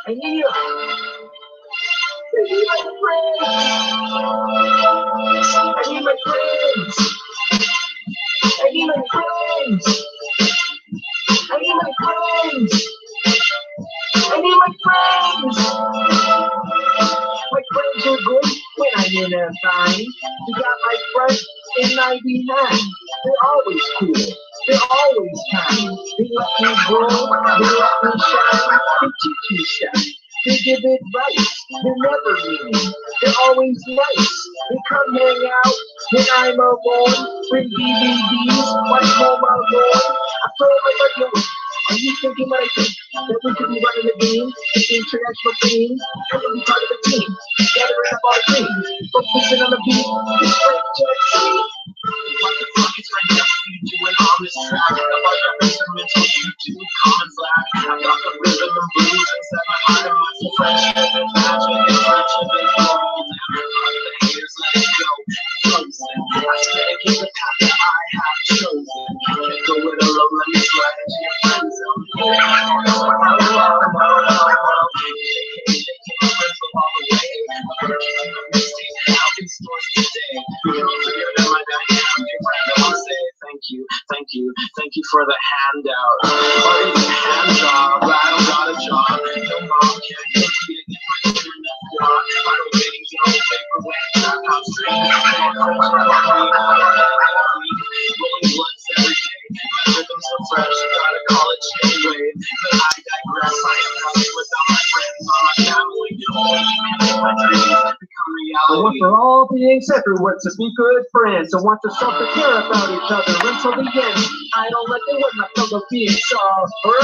I need you. I need my friends. I need my friends. I need my friends. I need my friends. I need my friends. My friends are good when I'm in a bind. You got my friends in 99. They're always cool. They're always kind. They let me grow. They let me shine. They teach me stuff. They give advice. They're never mean. They're always nice. They come hang out when I'm alone. Bring DVDs. Watch Home Alone. I feel like I'm young. Are you thinking what I think? That we could be running the game, the international game, and then be part of the team, gathering up all the dreams, focusing on the beat, this Frank Jackson. What the fuck is Frank Jackson doing on this track? About the instrumental YouTube comments lack. I got the rhythm and blues inside my heart and my friendship and magic and friendship and glory. The haters let it go, frozen. I stand in the path that I have chosen. Can't go it alone, let me slide into your friends. Thank you for the handout. Or even hand job. I don't got a job. No mom can't get me to get my internet block. I don't think you know paper when trap house street. Rolling blunts every day. My rhythms so fresh, I gotta call it anyway. But I digress. I am nothing without my friends or my family. My dreams become reality. I want for all beings everywhere to be good friends. I want yourself to care about each other until the end. I don't let the win my fellow being suffer.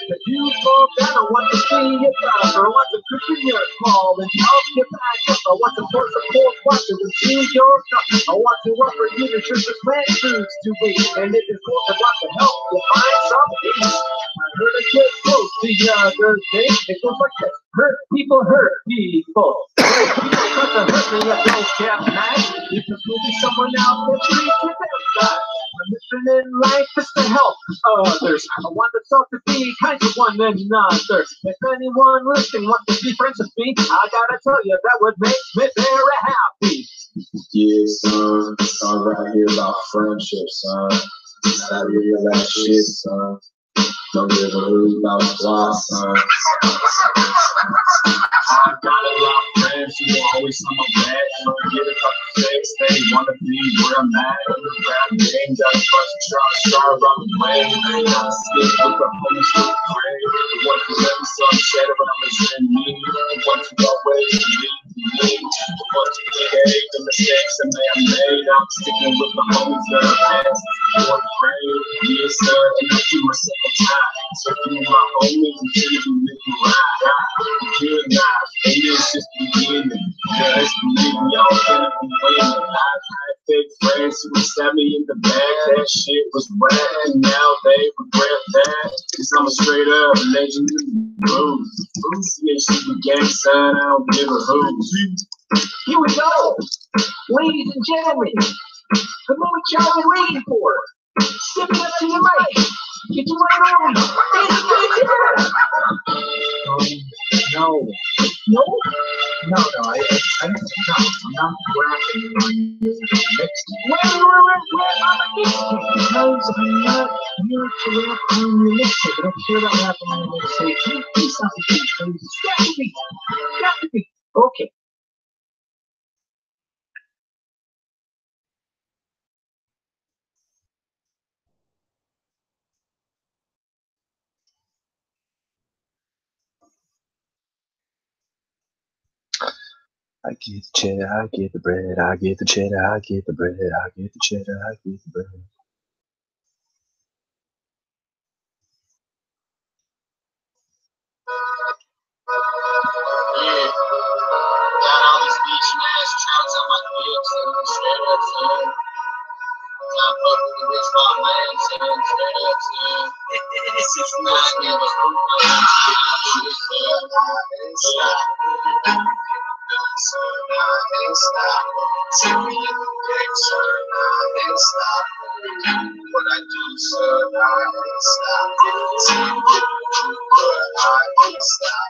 If you fall down, I want to see you better. I want to push in your call and help you back up. I want to pour support, watch it and see your cup. I want to offer you the truth of plant foods to eat. And if it's cool, I want to help you find some peace. I heard it get close the other day. It goes like this. Hurt people hurt people. People try to hurt me if they can't match. If there's maybe someone out there treats you that. My mission in life is to help others. I want the self to be kind to one another. If anyone listening wants to be friends with me, I gotta tell you that would make me very happy. Yeah, son, song right here about friendship, son. Stop reading that shit, son. Don't give a hoot about squad, son. I got a lot of friends who are always on my back. Trying to get a couple fix, they wanna be where I'm at. In the rap game, got a bunch of star on the way. Not skip with the homies to pray. The one who let me some shit, but I'm listening me. The one who always lead me. The one who hate the mistakes that I made. I'm sticking with the homies that are past. More brave, yeah, son, and I keep myself on time. So you my homies until you make me ride. Good night, and it's just beginning. Cause believe me, y'all gonna be winning. I've had fake friends who would stab me in the back. That shit was whack, and now they regret that. Cause I'm a straight up legend in the blues. Yeah, she the gang son, I don't give a hoot. Here we go, ladies and gentlemen. The moment y'all been waiting for. Stepping up to the mic. Get you right on. No. No? No, I'm not rapping on your mixtape. Where on the mixtape? Because I'm not here to rap on your mixtape. I don't care about rapping on your mixtape. Can you please stop the beat, please? Stop the beat. Okay. I get the cheddar, I get the bread, I get the cheddar, I get the bread, I get the cheddar, I get the bread. Yeah, got all these beaching ass trots on my lips and I'm straight up saying, not fuck with the rich wild man saying, straight up saying, it's just not give a hoot, I want to get out shit, yeah. So now ain't stop. See me in the picture, now ain't stop. What I do, so now ain't stop. See me in the truth, but I ain't stop.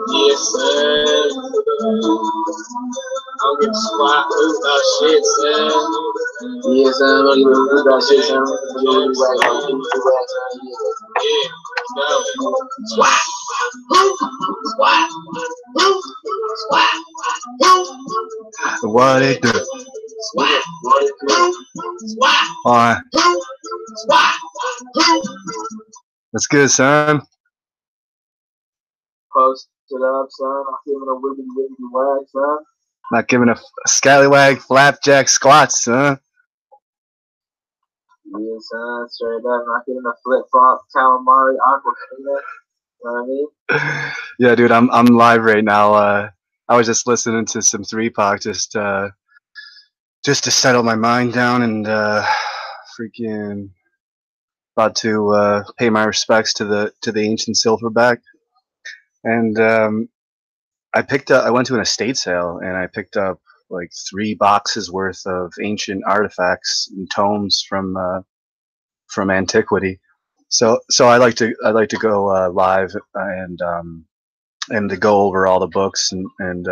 Yes, sir. I'll get squat with that shit, son. Yes, I'm gonna do that shit, son. Yeah, let's go. Squat. Squat. Squat. What it do? Squat. Squat. Alright. Squat. That's good, son. Post it up, son. I'm giving a wiggity wiggity wag, son. Not giving a scallywag flapjack squats, son. Yeah, son. Straight up. Not giving a flip flop calamari aqua. You know what I mean? Yeah, dude, I'm live right now. I was just listening to some 3 Pac just to settle my mind down and freaking about to pay my respects to the ancient silverback. And I went to an estate sale and I picked up like 3 boxes worth of ancient artifacts and tomes from antiquity. So I like to go live and to go over all the books and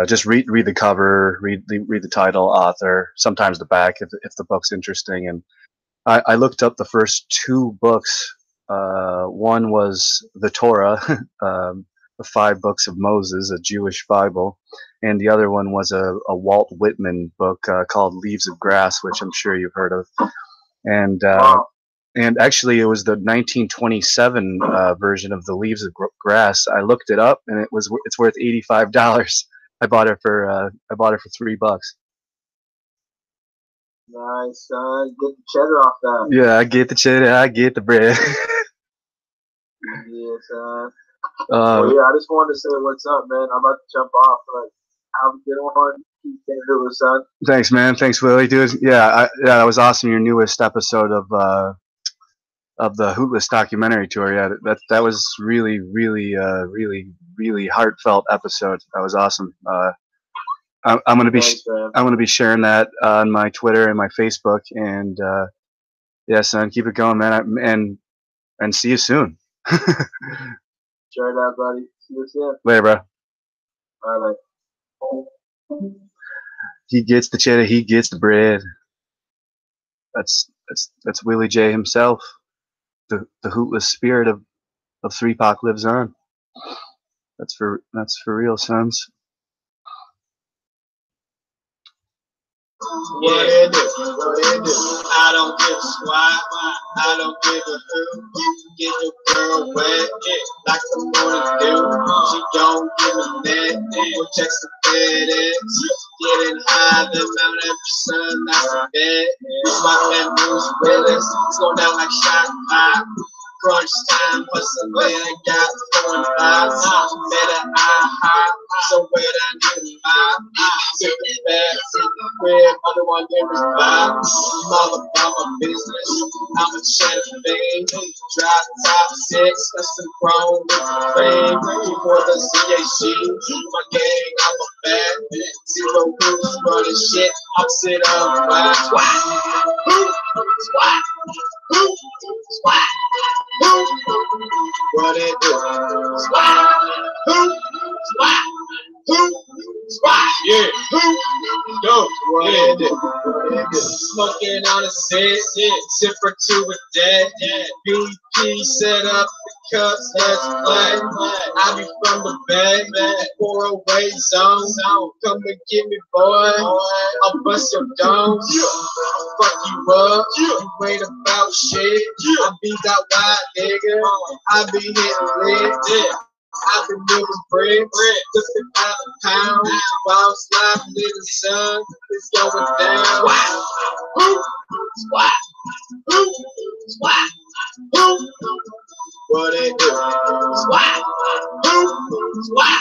just read the cover, read the title, author, sometimes the back if the book's interesting. And I looked up the first 2 books. One was the Torah, the 5 books of Moses, a Jewish Bible, and the other one was a Walt Whitman book called Leaves of Grass, which I'm sure you've heard of. And actually, it was the 1927 version of the Leaves of Grass. I looked it up, and it's worth $85. I bought it for $3. Nice, son. Get the cheddar off that. Yeah, I get the cheddar, I get the bread. Yeah, son. Well, yeah, I just wanted to say what's up, man. I'm about to jump off, but have a good one. Keep getting through it, son. Thanks, man. Thanks, Willie, dude. Yeah, that was awesome. Your newest episode of the Hootless documentary tour. Yeah, that was really, really, really heartfelt episode. That was awesome. I'm gonna be sharing that on my Twitter and my Facebook. And yeah, son, keep it going, man. And see you soon. Straight up, buddy. See you soon. Later, bro. Bye. He gets the cheddar, he gets the bread. That's WillieJ himself. the hootless spirit of 3-Pac lives on. That's for real, sons. What it is, what it is. I don't give a squat, I don't give a who. Get your girl wet, like the morning dew. She don't give a net, we'll text the FedEx. Getting high, the Mount Everson, that's the bed. My family's realest, it's going down like Shoutout. Crunch time, hustling, I got 4 and 5. Better high, so where that nigga vibe. Take the bag, take the crib, other one there is vibe. Mother about my business, I'm a cheddar thing. Drop top 6, that's the grown with the cream. Before the ZHG, my gang, I'm a bad. 0 rules, running shit, I'm sit on my squat. Squat, squat. What it do? Squat, squat, squat, yeah, go, what it do? Smoking on a set, sipper to a dead, BP set up the cups, let's play. I be from the bay, 408 zone, come and get me, boy. I'll bust your dome, fuck you up, you ain't about shit. I be that white nigga, I be hitting lit, I be moving bread, just about a pound. While sliding in the sun, it's going down. Squat, squat, squat. What it do? Squat, squat,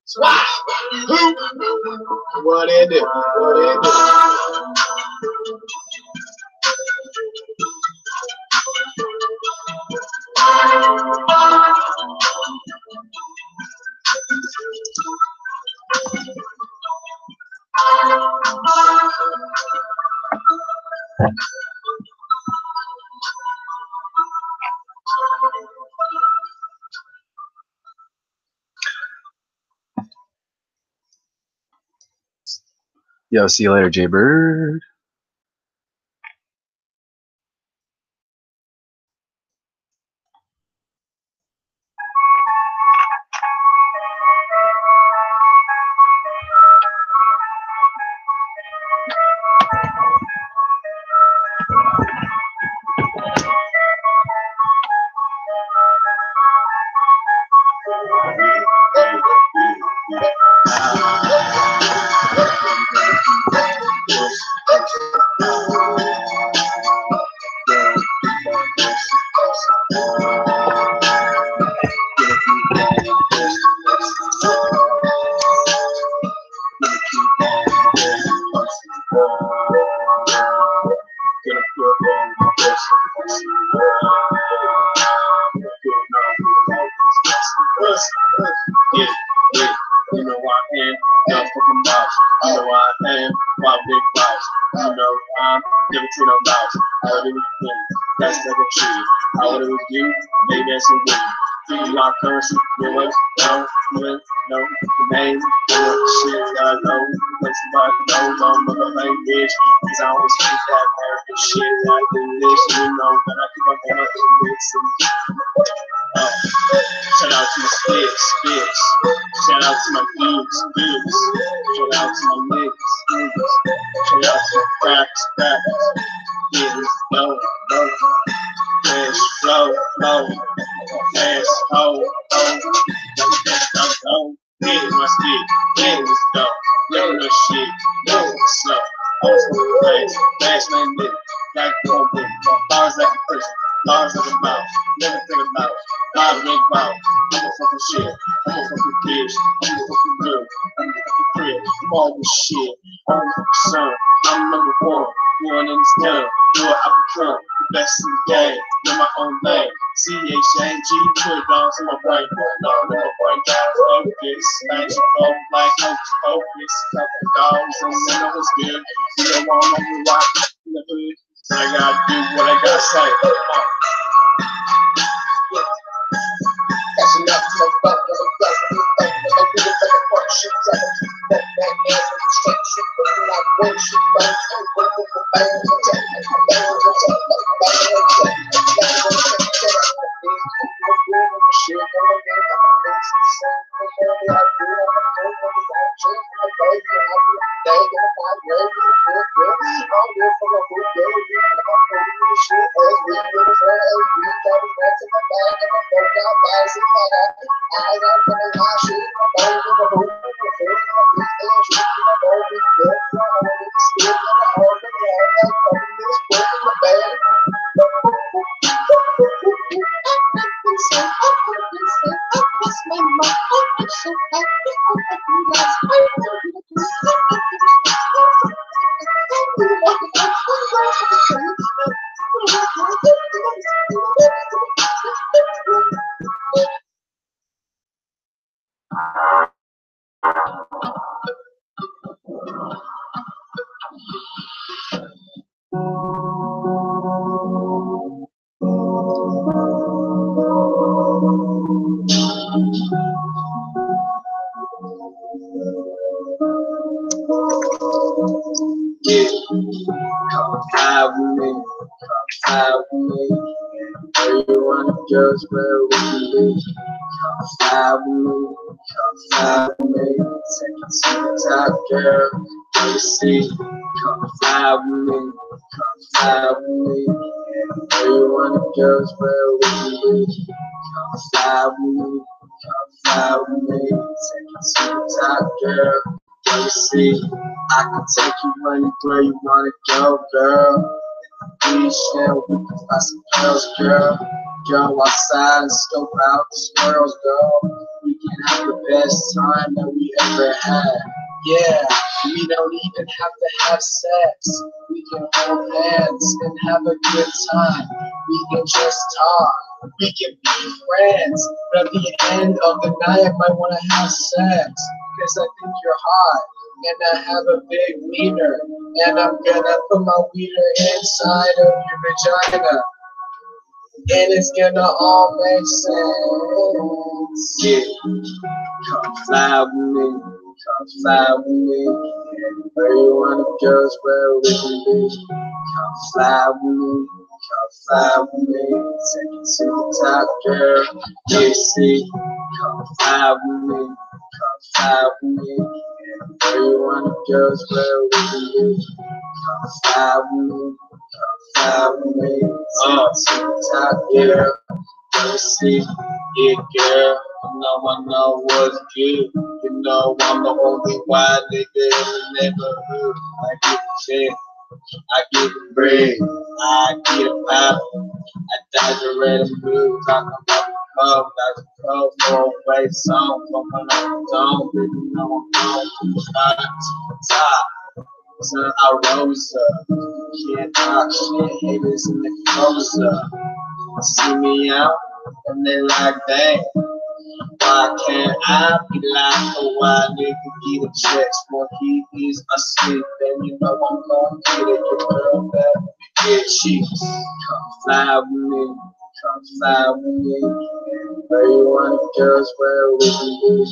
squat. What it do? What it do? Yo, see you later, Jay Bird. You know I am, not fucking boss. You know I am, my big boss. You know I'm never to no boss. How do we do? That's like a tree. How do we do? They dancing with me. Do you like currency? You know, no, you know, the name, you know, shit that I know. When somebody knows I'm a lame bitch. Cause I always think that American shit that I do this. You know, that I keep up on my things. Shout out to my spits. Shout out to my dudes. Shout out to my niggas. Shout out to my cracks. Yeah, let's go. Cash flow. Cash hoe. Yeah, my stick. Yeah, let's go. Yeah, no shit. Yeah, what's up? Fast man nigga. Like no big. Bars like a person. Bars like a mouth. Never think about it. Live make wow. I'm a fucking shit. I'm a fucking bitch. I'm a fucking girl. I'm a fucking crib. I'm all this shit. I'm a fucking son. I'm number one. One in this town. Boy, I become the best in the game. In my own lane. ZHG. Put it on to my brain. No, in my brain. Got focus. Magical. Like hocus pocus. Couple dogs. And then I was good. You know I'm on the rock. In the hood. I gotta do what I gotta say. Catching up to my phone, I'm really like a partnership travel. That ass with the straight shit, looking like one shit, bang, bang, bang, bang, bang, bang, bang, bang, bang, bang, bang, Yeah, come fly with me, come fly with me. Where you wanna go is where we can be. Come fly with me, come fly with me. Take it to the top, girl. Let me see. Come fly with me, come fly with me. Where you wanna go is where we can be. Come fly with me, come fly with me. Take it to the top, girl. Let me see. I can take you where you wanna go, girl. Please share, we can find some girls, girl. Go outside and scope out the squirrels, girl. We can have the best time that we ever had. Yeah, we don't even have to have sex. We can hold hands and have a good time. We can just talk. We can be friends. But at the end of the night, I might want to have sex. Because I think you're hot. And I have a big wiener. And I'm gonna put my wiener inside of your vagina. And it's gonna all make sense. Yeah, come fly with me, come fly with me. Where you wanna go is where we can be. Come fly with me, come fly with me. Take it to the top, girl. Yeah, see, come fly with me, come fly with me. Where you wanna go is where we can be. Come fly with me, come fly with me. Take it to the top, girl. You see, yeah, girl. I know what's good. You know I'm the only wild nigga in the neighborhood. I get the check, I get the bread, I get a pop. I dodge the red and blue, talking about the club, that's a club, for a song, talking on the dome, baby, know I'm going from the bottom to the top. So I rose up, can't talk shit, haters in the close up. See me out, and they like, dang, why can't I be like a wild nigga getting checks while he is asleep? And you know I'm gonna get it, your girl better get cheeks. Come fly with me, come fly with me. Where you wanna go is where we can be.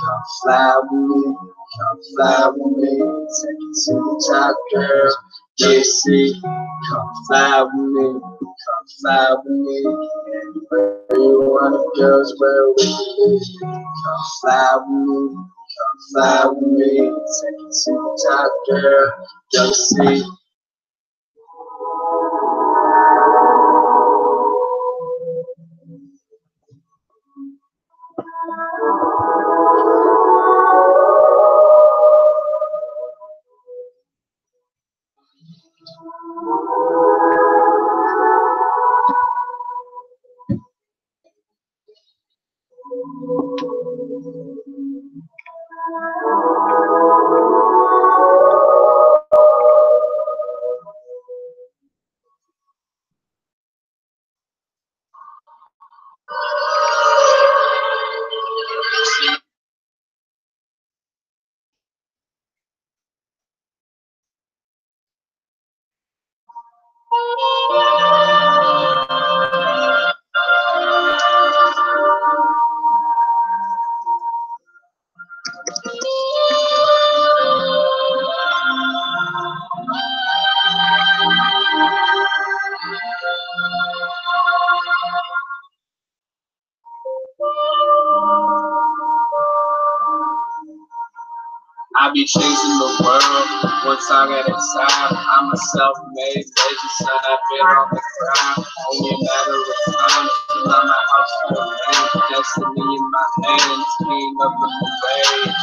Come fly with me, come fly with me. Take it to the top, girl. Yeah, see, come fly with me, come fly with me. Where you wanna go is where we can be. Come fly with me, come fly with me. Take it to the top, girl. Yo, see. I be chasing the world. Once I get inside, I'm a self-made legend. Son, I've been on the grind. Only a matter of time till I'm a household name. Destiny in my hands, king of the parade.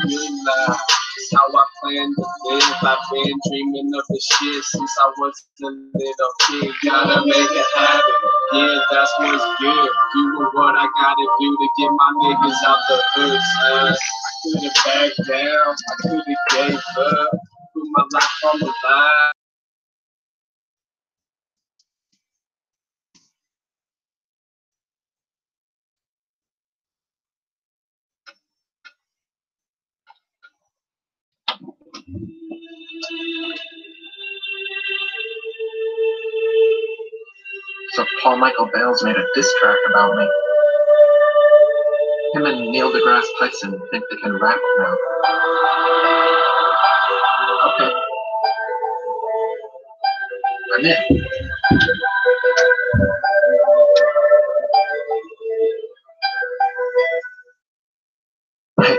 Really loud. It's how I plan to live. I've been dreaming of this shit since I was a little kid. Gotta make it happen. Yeah, that's what's good. Doing what I gotta do to get my niggas out the hood, son. I could've backed down. I could've gave up. Put my life on the line. So Paul Michael Bales made a diss track about me. Him and Neil deGrasse Tyson think they can rap now. Okay. I'm in. Hey,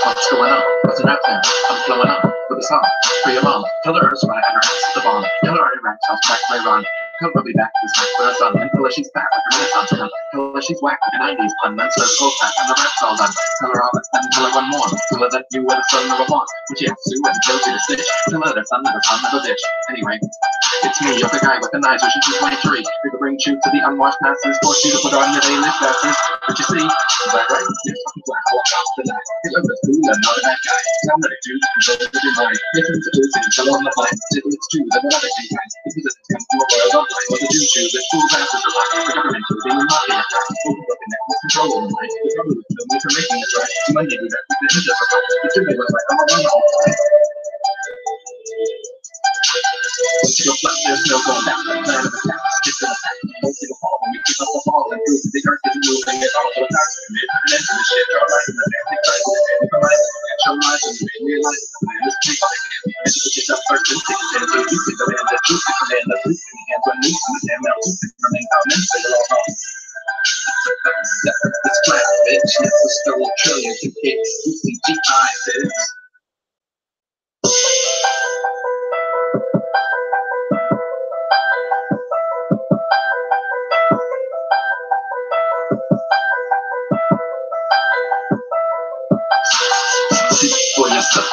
what's going on? What's an rap plan? I'm flowing up with a song for your mom. Tell her Earth's right and her ass is the bomb. Tell her I rap sounds back my run. Tell her be back this back for her son. And tell her she's back like a Renaissance man. Tell her she's whack like a 90s pun. Then serve full back and the rap's all done. Tell her all that and tell her one more. Tell her that you were the son of a boss. Which you have to and tells you to stitch. Tell her that son of a bitch. Anyway, it's me, you're the guy with the knives wishing she's 23. We could bring truth to the unwashed masses. Force you to put on your daily classes. But you see, is that right? You're fucking black, walk off the night. Hitler was cool and not a bad guy. Sound like a Jew, control the divine. Listen to truth and tell on the line. It's true that we're not a king kind. This is a come from a world of life. What the Jews choose, the schools answers are like the government choosing the mafia. Overlooking that with control of the mind. It's probably the film for making it right. You might need that with the ninja for fight. It should be like I'm a run all the time. Once you go flat, there's no going back. The plan of attack, skip to the pack. Once you go fall, when you pick up the ball and prove that the earth isn't moving, it's all so attacks. Commit an end to the shit, draw life in the family fight. If I'm right, show life and realize the plan is big. And you put yourself first and take it in. So you can command the truth, you command the truth in the hands when loose in the damn mouth. You can remain out and say it all wrong. It's flat, bitch. Never stole trillions of hits. ZHG, bitch. For yourself,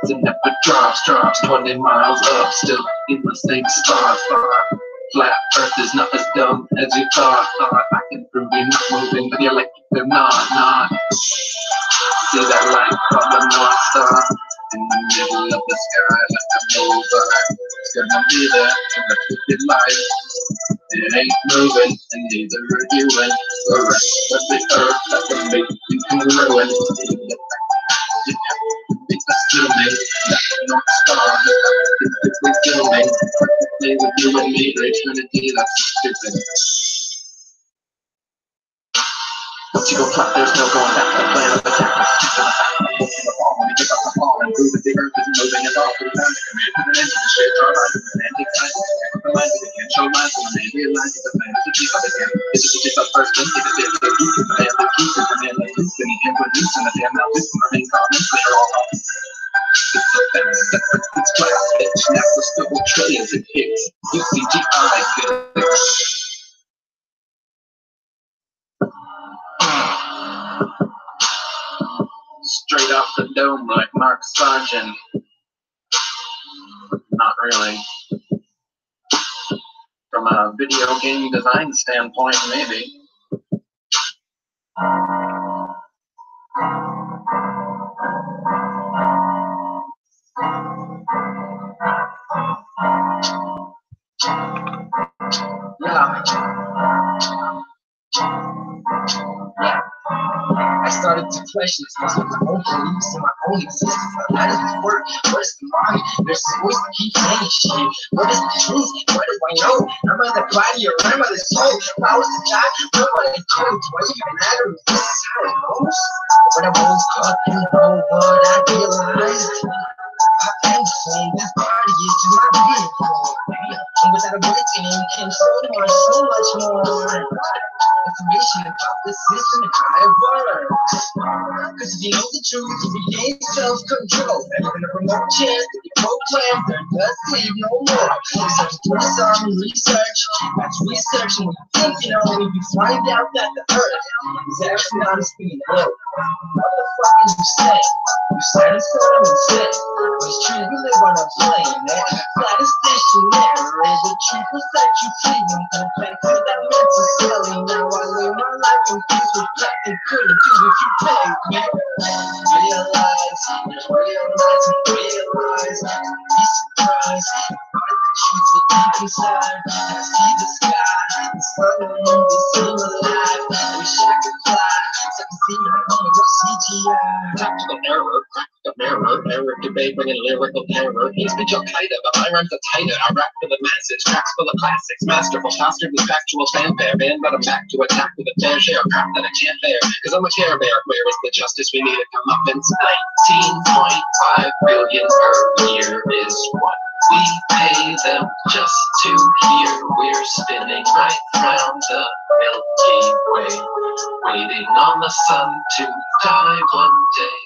it never drops 20 miles up, still in the same spot. Flat Earth is not as dumb as you thought. I can prove you're not moving, but you're like they're not. See that light from the North Star in the middle of the sky like a mover. It's gonna be there in the crooked light. It ain't moving, and neither are you. And the rest of the earth that will make you congruent. You have to be assuming that the North Star is physically zooming perfectly with you and me for eternity. That's stupid. Once you go flat, there's no going back. The plan of attack is stick to the fact. Once you go fall, when you pick up the ball and prove that the earth isn't moving at all. It's time to commit to the end of the shit. Draw lines in the romantic side. The lines that can't show lines when the man realizes the plan is to keep up again. It's just yourself first and take a dip. So you can command the keep and command the loose. And the hands when loose in the damn mouth. This can remain calm and clear all off. It's flat, bitch. Never stole trillions of hits. UCGI, bitch. Straight off the dome like Mark Sargent. Not really. From a video game design standpoint, maybe. I started to question this with my own beliefs and my own existence. How does this work? What is the mind? There's this voice that keeps saying shit. What is the truth? What do I know? Am I the body or am I the soul? How is the God? What am I the code? Do I even matter if this is how it goes? When I was caught in the whole world, I realized I am the same. This body is just my vehicle. And without a bulletin, can show them so much more information about the system and how it works. cause if you know the truth, you regain self-control. And in a remote chance to be proclaimed, there does leave no more. Search through some research, that's research, and when you think you know, when you find out that the earth is actually not as being held. What the fuck is you saying? You satisfied and sick. But it's true, we live on a plane, man. Flat is stationary. The truth will set you free. When you pay for that mental selling. Now I live my life in peace with nothing couldn't do if you paid me. Realize, just realize and realize. Be surprised by the truth will deep inside. I see the sky, the sun and moon, they seem alive. Wish I could fly, so I can see my home with CGI. Tactical error, debate bringing lyrical terror. He's been Al-Qaeda, but my rhymes are tighter. I rap for the masses, tracks full of classics. Masterful, fostered with factual fanfare. Band, but I'm back to attack with a fair share of crap that I can't bear. Cause I'm a care bear. Where is the justice we need to come up in? 19.5 billion per year is what we pay them just to hear. We're spinning right round the Milky Way, waiting on the sun to die one day.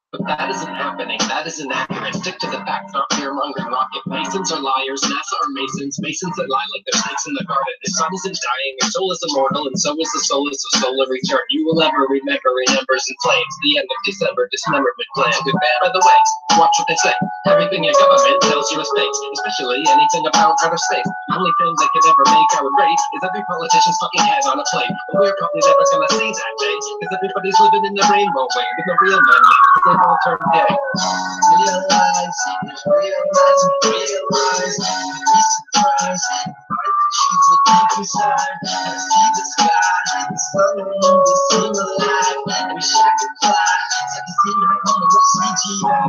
But that isn't happening, that isn't accurate. Stick to the facts, not fear-mongering rocket. Masons are liars, NASA are masons. Masons that lie like they're snakes in the garden. The sun isn't dying, your soul is immortal, and so is the soul, is a solar return. You will ever remember in embers and flames. The end of December, dismemberment plan. Goodbye by the way, watch what they say. Everything your government tells you is fake, especially anything about outer space. The only thing they could ever make our race is every politician's fucking head on a plate. But we're probably never gonna see that day, cause everybody's living in the rainbow way with no real money. All turn gay. Realize, just realize and realize. Be surprised by the truth will deep inside. I see the sky, the sun and moon, they seem alive. Wish I could fly, so I can see my home with CGI.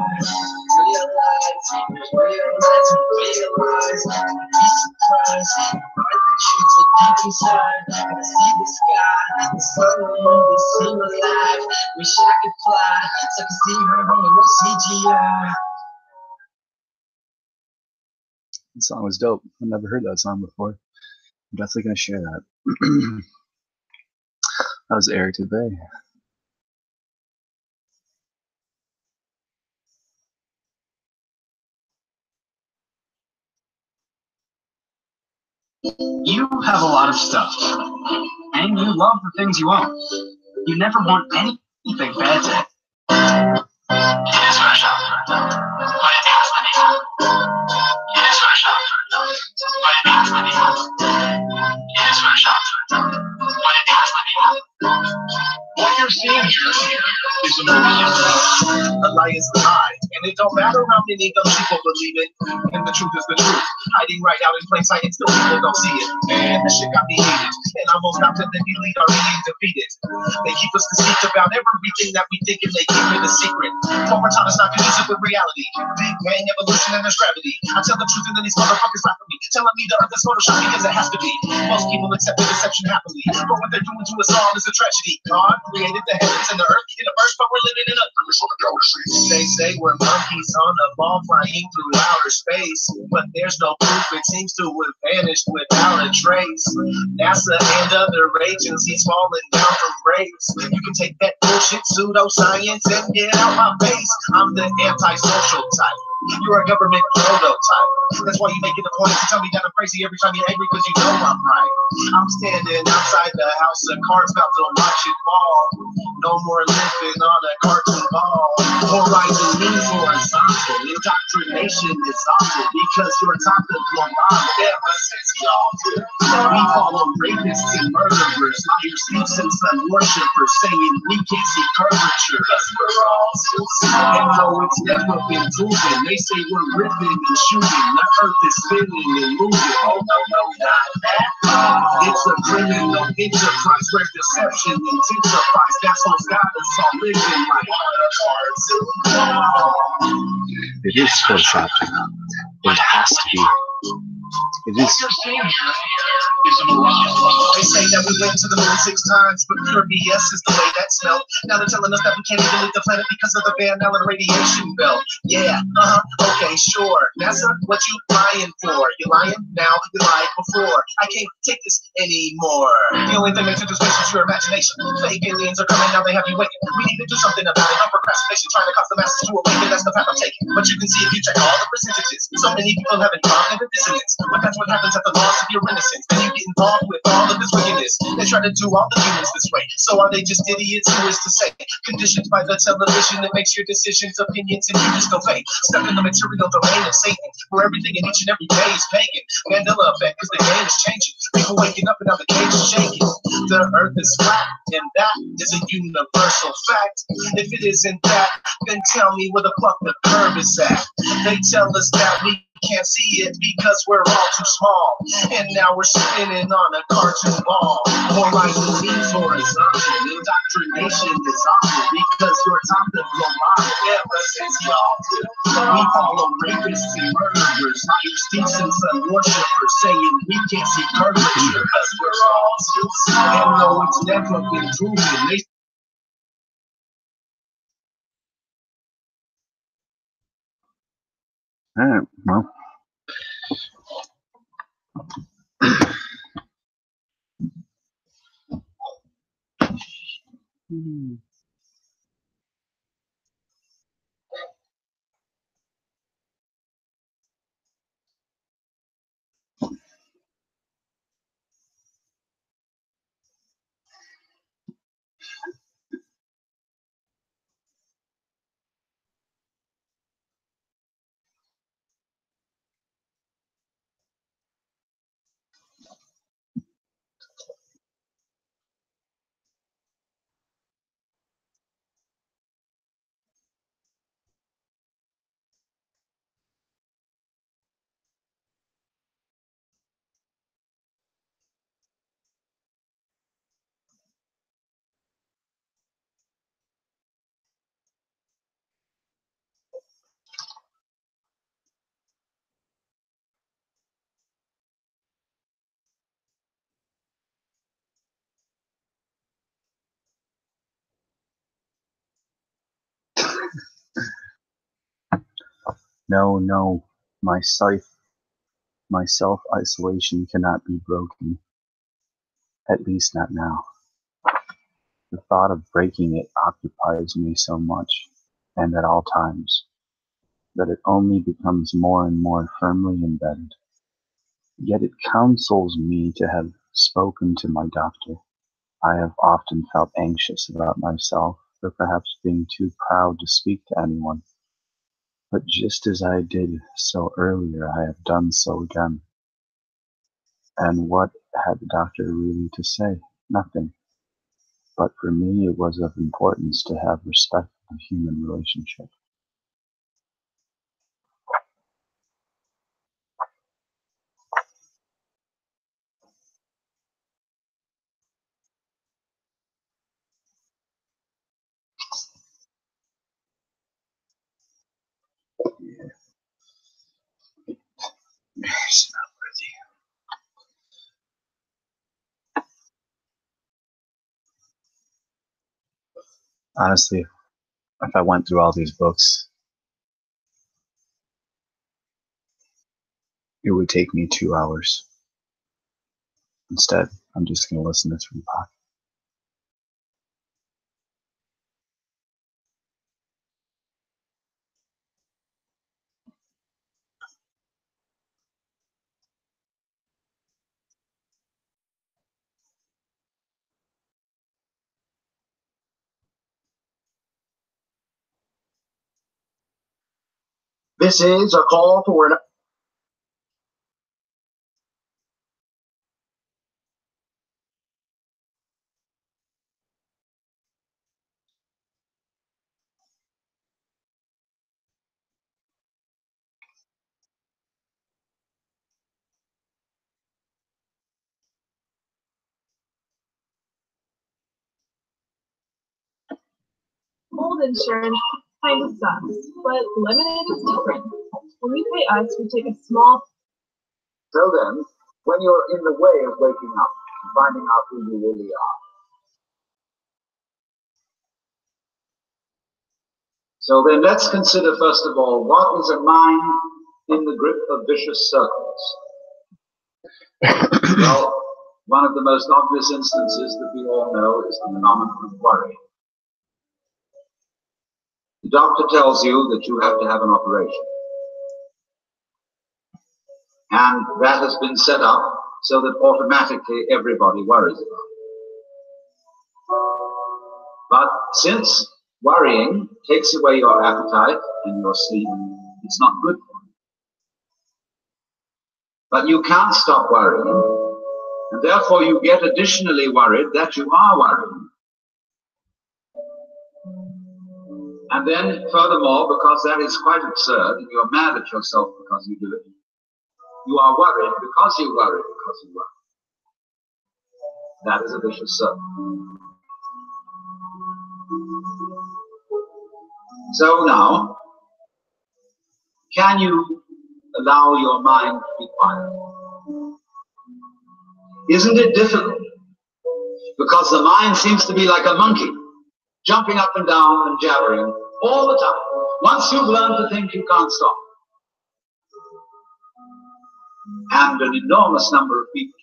Realize, just realize and realize. Be surprised by the truth will deep inside. I see the sky, the sun and moon, they seem alive. Wish I could fly, so I can see my home with CGI. That song was dope. I've never heard that song before. I'm definitely gonna share that. That was Eric Dubay. You have a lot of stuff, and you love the things you own. You never want anything bad to happen. What you're seeing here is a movie a lie is a lie, and it don't matter how many dumb people believe it, and the truth is the truth, hiding right out in plain sight, and still people don't see it. Man, this shit got me heated, and almost got to the elite are being defeated. They keep us deceived about everything that we think, and they keep it a secret. Former time is not conducive with reality. Big bang, evolution, and there's gravity. I tell the truth, and then these motherfuckers laugh at me, telling me the earth is photoshopped because it has to be. Most people accept the deception happily, but what they're doing to us all is a tragedy. God created the heavens and the earth in the first, but we're living in a galaxy. They say we're monkeys on a ball flying through outer space, but there's no proof. It seems to have vanished without a trace. NASA and other agencies falling down from grace. You can take that bullshit pseudoscience and get out my face. I'm the antisocial type. You're a government prototype. That's why you make it a point to tell me that I'm crazy every time you're angry, because you know I'm right. I'm standing outside the house of cards about to watch it fall. No more living on a cartoon ball. Horizon means horizontal. Indoctrination is awful because you're top of your mom ever since y'all. We follow rapists and murderers, liars, thieves, and sun worshippers, saying we can't see curvature. Cause we're all still small. And though it's never been proven, they say we're ripping and shooting. The earth is spinning and moving. Oh no, no, not that. It's a criminal enterprise where deception intensifies. That's what's got us all living like It is photoshopped. It has to be. It just They say that we went to the moon 6 times, but pure BS is the way that smelled. Now they're telling us that we can't even leave the planet because of the Van Allen radiation belt. Yeah, okay, sure. NASA, what you lying for? You lying now, you lied before. I can't take this anymore. The only thing that took this is your imagination. Fake aliens are coming, now they have you waiting. We need to do something about it. No procrastination, trying to cause the masses to awaken. That's the path I'm taking. But you can see if you check all the percentages. So many people having cognitive dissonance. But that's what happens at the loss of your innocence. Then you get involved with all of this wickedness. They try to do all the humans this way. So are they just idiots? Who is to say? Conditioned by the television that makes your decisions, opinions, and you just go fake. Stuck in the material domain of Satan, where everything in each and every day is pagan. Mandela effect, because the game is changing. People waking up and now the cage is shaking. The earth is flat, and that is a universal fact. If it isn't that, then tell me where the fuck the curve is at. They tell us that we can't see it because we're all too small. And now we're spinning on a cartoon ball. More like the means horizontal. Indoctrination is awful because you're top of your model. Ever since y'all do. We follow rapists and murderers, liars, thieves, and sun worshippers, saying we can't see curvature because we're all too small. And no, it's never been proven. They all right, well. No, my self-isolation cannot be broken. At least not now. The thought of breaking it occupies me so much, and at all times, that it only becomes more and more firmly embedded. Yet it counsels me to have spoken to my doctor. I have often felt anxious about myself, for perhaps being too proud to speak to anyone. But just as I did so earlier, I have done so again. And what had the doctor really to say? Nothing. But for me, it was of importance to have respect for the human relationship. It's not worthy. Honestly, if I went through all these books, it would take me 2 hours. Instead, I'm just going to listen to 3 podcasts. This is a call for an Old insurance kind of sucks, but limited is different. When we pay us, we take a small So then, when you're in the way of waking up and finding out who you really are, so then let's consider first of all, what is a mind in the grip of vicious circles? Well, one of the most obvious instances that we all know is the phenomenon of worry. The doctor tells you that you have to have an operation. And that has been set up so that automatically everybody worries about it. But since worrying takes away your appetite and your sleep, it's not good for you. But you can't stop worrying, and therefore you get additionally worried that you are worrying. And then furthermore, because that is quite absurd, and you're mad at yourself because you do it, you are worried because you worry because you worry. That is a vicious circle. So now, can you allow your mind to be quiet? Isn't it difficult? Because the mind seems to be like a monkey, jumping up and down and jabbering all the time. Once you've learned to think, you can't stop. And an enormous number of people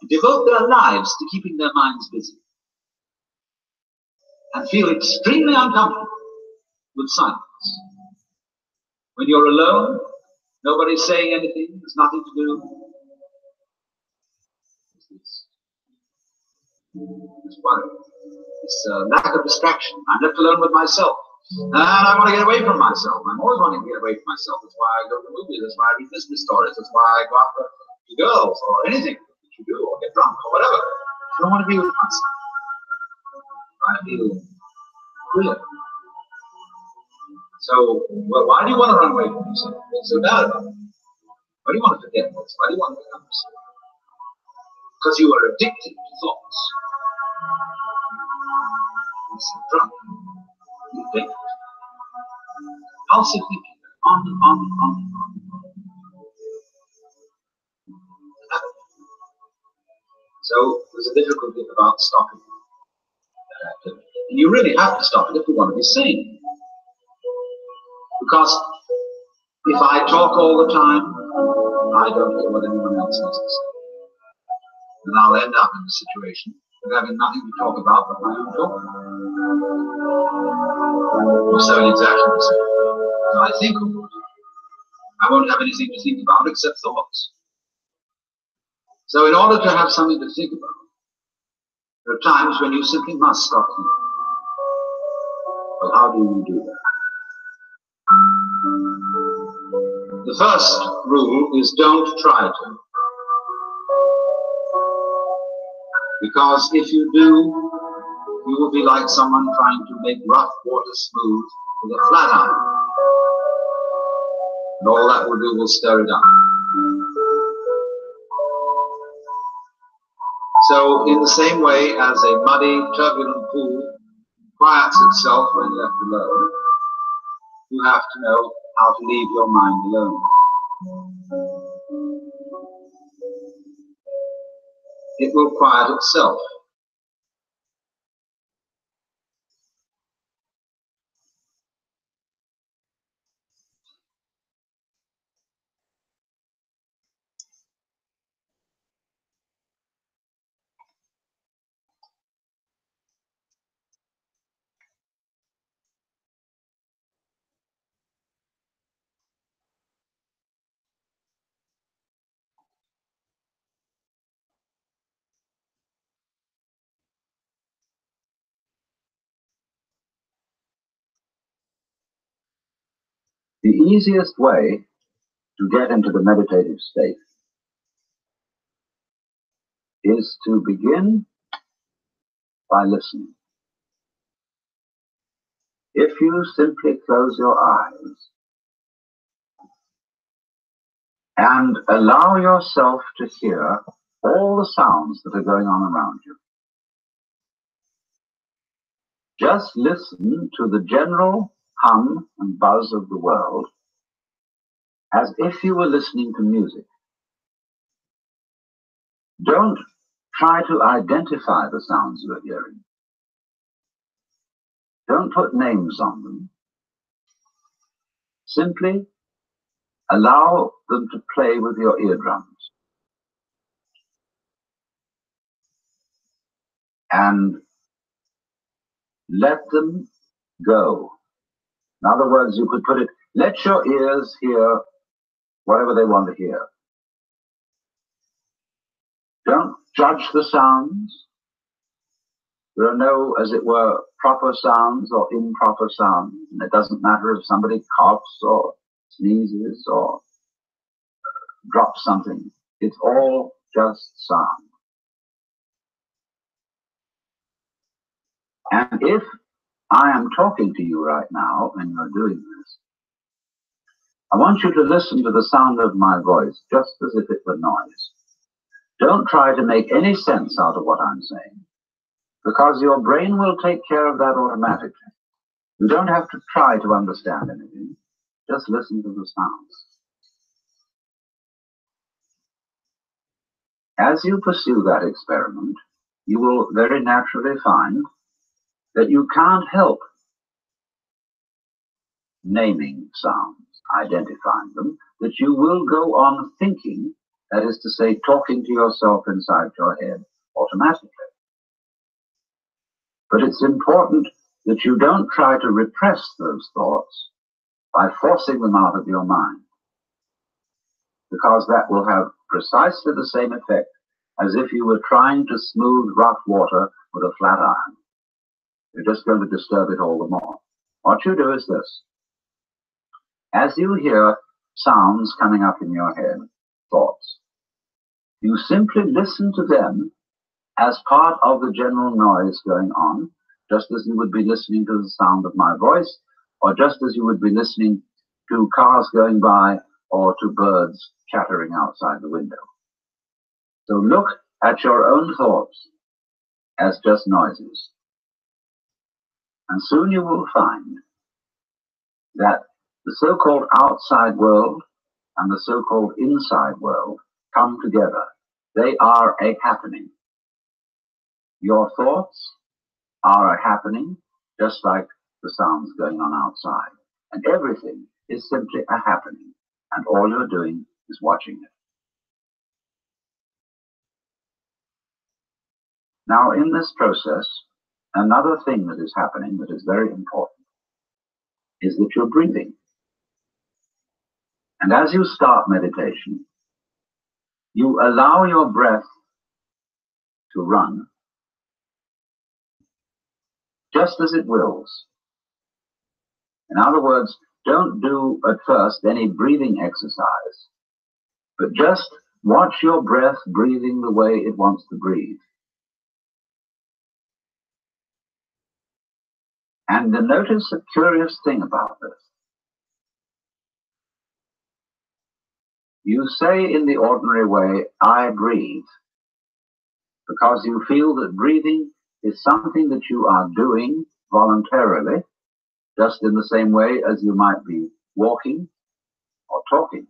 devote their lives to keeping their minds busy and feel extremely uncomfortable with silence. When you're alone, nobody's saying anything, there's nothing to do. It's worry. It's a lack of distraction. I'm left alone with myself. And I want to get away from myself. I'm always wanting to get away from myself. That's why I go to movies. That's why I read business stories. That's why I go out to girls or anything that you do, or get drunk or whatever. I don't want to be with myself. I feel clear. So, well, why do you want to run away from yourself? What's so bad about it? Why do you want to forget this? Why do you want to become yourself? Because you are addicted to thoughts. It's a drug. You think. Also thinking on and on and on and on. So there's a difficulty about stopping that activity. And you really have to stop it if you want to be sane. Because if I talk all the time, I don't hear what anyone else has to say. And I'll end up in a situation of having nothing to talk about but my own talk. Or saying exactly the same. So I think of it. I won't have anything to think about except thoughts. So in order to have something to think about, there are times when you simply must stop thinking. Well, how do you do that? The first rule is don't try to. Because if you do, you will be like someone trying to make rough water smooth with a flat iron. And all that will do will stir it up. So in the same way as a muddy, turbulent pool quiets itself when left alone, you have to know how to leave your mind alone. It will quiet itself. The easiest way to get into the meditative state is to begin by listening. If you simply close your eyes and allow yourself to hear all the sounds that are going on around you, just listen to the general hum and buzz of the world as if you were listening to music. Don't try to identify the sounds you're hearing. Don't put names on them. Simply allow them to play with your eardrums. And let them go. In other words, you could put it, let your ears hear whatever they want to hear. Don't judge the sounds. There are no, as it were, proper sounds or improper sounds. And it doesn't matter if somebody coughs or sneezes or drops something. It's all just sound. And if I am talking to you right now and you're doing this, I want you to listen to the sound of my voice just as if it were noise. Don't try to make any sense out of what I'm saying, because your brain will take care of that automatically. You don't have to try to understand anything. Just listen to the sounds. As you pursue that experiment, you will very naturally find that you can't help naming sounds, identifying them, that you will go on thinking, that is to say, talking to yourself inside your head automatically. But it's important that you don't try to repress those thoughts by forcing them out of your mind, because that will have precisely the same effect as if you were trying to smooth rough water with a flat iron. You're just going to disturb it all the more. What you do is this. As you hear sounds coming up in your head, thoughts, you simply listen to them as part of the general noise going on, just as you would be listening to the sound of my voice, or just as you would be listening to cars going by or to birds chattering outside the window. So look at your own thoughts as just noises. And soon you will find that the so-called outside world and the so-called inside world come together. They are a happening. Your thoughts are a happening, just like the sounds going on outside. And everything is simply a happening. And all you're doing is watching it. Now, in this process, another thing that is happening that is very important is that you're breathing. And as you start meditation, you allow your breath to run just as it wills. In other words, don't do at first any breathing exercise, but just watch your breath breathing the way it wants to breathe. And notice a curious thing about this. You say in the ordinary way, I breathe, because you feel that breathing is something that you are doing voluntarily, just in the same way as you might be walking or talking.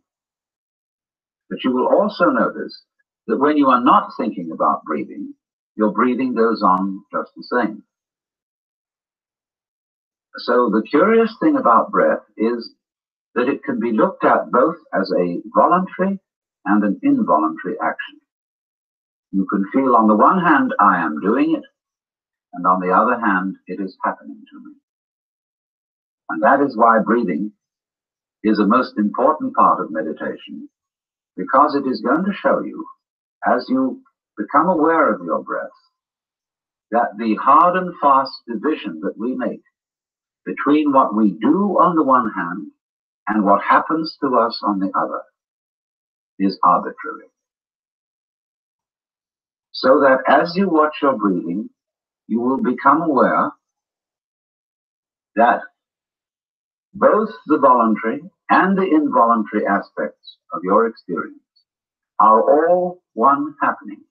But you will also notice that when you are not thinking about breathing, your breathing goes on just the same. So the curious thing about breath is that it can be looked at both as a voluntary and an involuntary action. You can feel on the one hand, I am doing it, and on the other hand, it is happening to me. And that is why breathing is a most important part of meditation, because it is going to show you, as you become aware of your breath, that the hard and fast division that we make between what we do on the one hand and what happens to us on the other is arbitrary. So that as you watch your breathing, you will become aware that both the voluntary and the involuntary aspects of your experience are all one happening.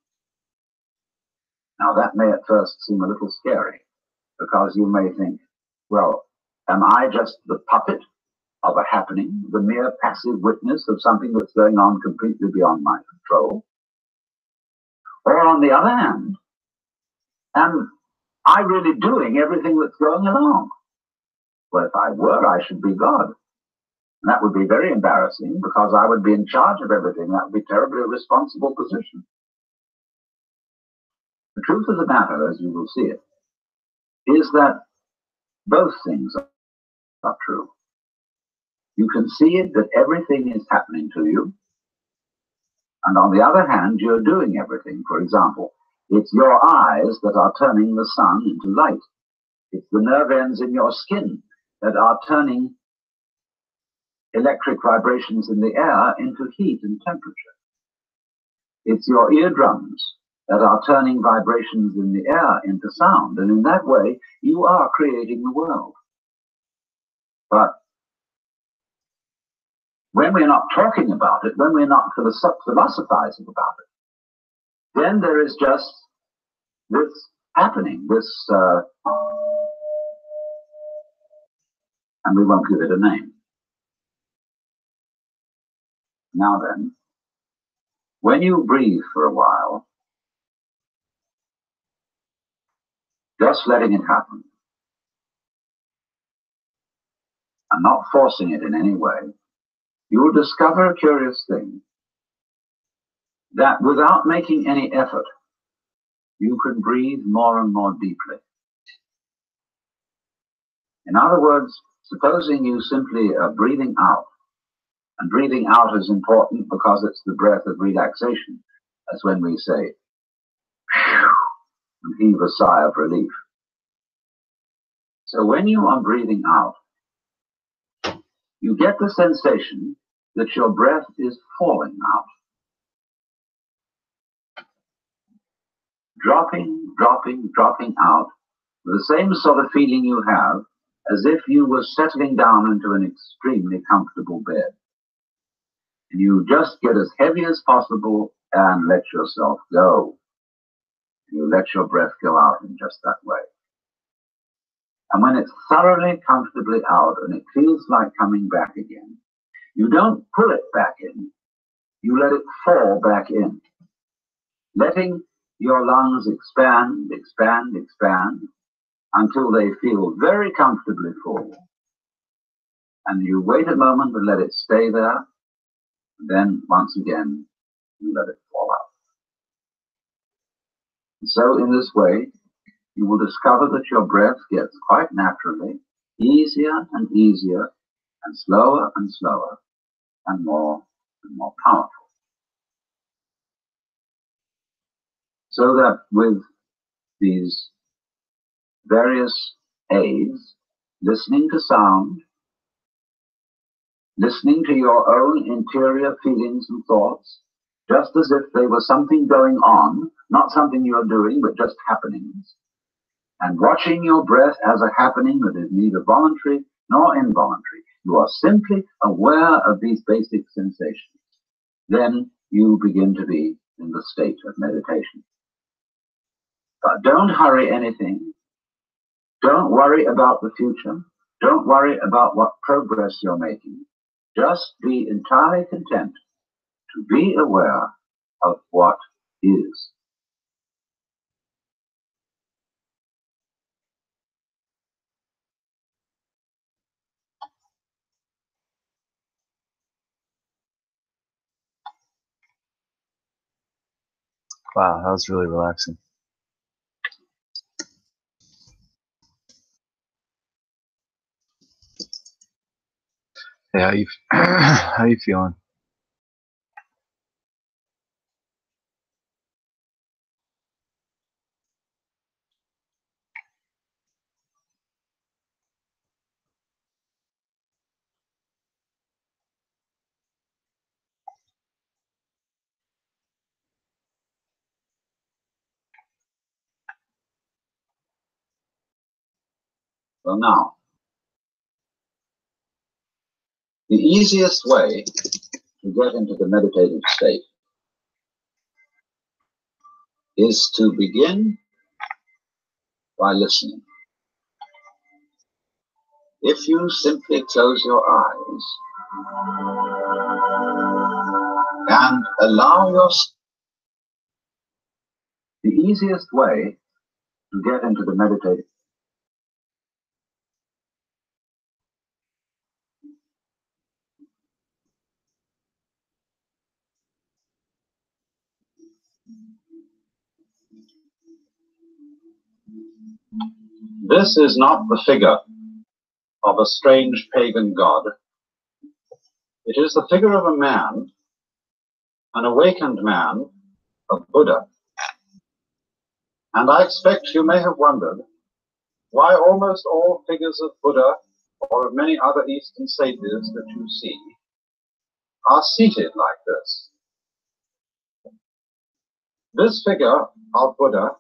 Now that may at first seem a little scary, because you may think, well, am I just the puppet of a happening, the mere passive witness of something that's going on completely beyond my control? Or on the other hand, am I really doing everything that's going along? Well, if I were, I should be God. And that would be very embarrassing because I would be in charge of everything. That would be a terribly responsible position. The truth of the matter, as you will see it, is that both things are true. You can see it that everything is happening to you. And on the other hand, you're doing everything. For example, it's your eyes that are turning the sun into light. It's the nerve ends in your skin that are turning electric vibrations in the air into heat and temperature. It's your eardrums that are turning vibrations in the air into sound. And in that way, you are creating the world. But when we're not talking about it, when we're not philosophizing about it, then there is just this happening, and we won't give it a name. Now then, when you breathe for a while, just letting it happen, and not forcing it in any way, you will discover a curious thing, that without making any effort, you can breathe more and more deeply. In other words, supposing you simply are breathing out, and breathing out is important because it's the breath of relaxation. That's when we say, phew, and heave a sigh of relief. So when you are breathing out, you get the sensation that your breath is falling out. Dropping, dropping, dropping out, with the same sort of feeling you have as if you were settling down into an extremely comfortable bed. And you just get as heavy as possible and let yourself go. You let your breath go out in just that way. And when it's thoroughly, comfortably out and it feels like coming back again, you don't pull it back in. You let it fall back in, letting your lungs expand, expand, expand until they feel very comfortably full. And you wait a moment and let it stay there. Then, once again, you let it fall out. And so, in this way, you will discover that your breath gets quite naturally easier and easier, and slower and more powerful. So that with these various aids, listening to sound, listening to your own interior feelings and thoughts, just as if they were something going on, not something you're doing, but just happenings, and watching your breath as a happening that is neither voluntary nor involuntary. You are simply aware of these basic sensations. Then you begin to be in the state of meditation. But don't hurry anything. Don't worry about the future. Don't worry about what progress you're making. Just be entirely content to be aware of what is. Wow, that was really relaxing. Yeah, how you feeling? Well, now, the easiest way to get into the meditative state is to begin by listening. if you simply close your eyes and allow yourself, the easiest way to get into the meditative. This is not the figure of a strange pagan god. It is the figure of a man, an awakened man, a Buddha. And I expect you may have wondered why almost all figures of Buddha or of many other Eastern sages that you see are seated like this. This figure of Buddha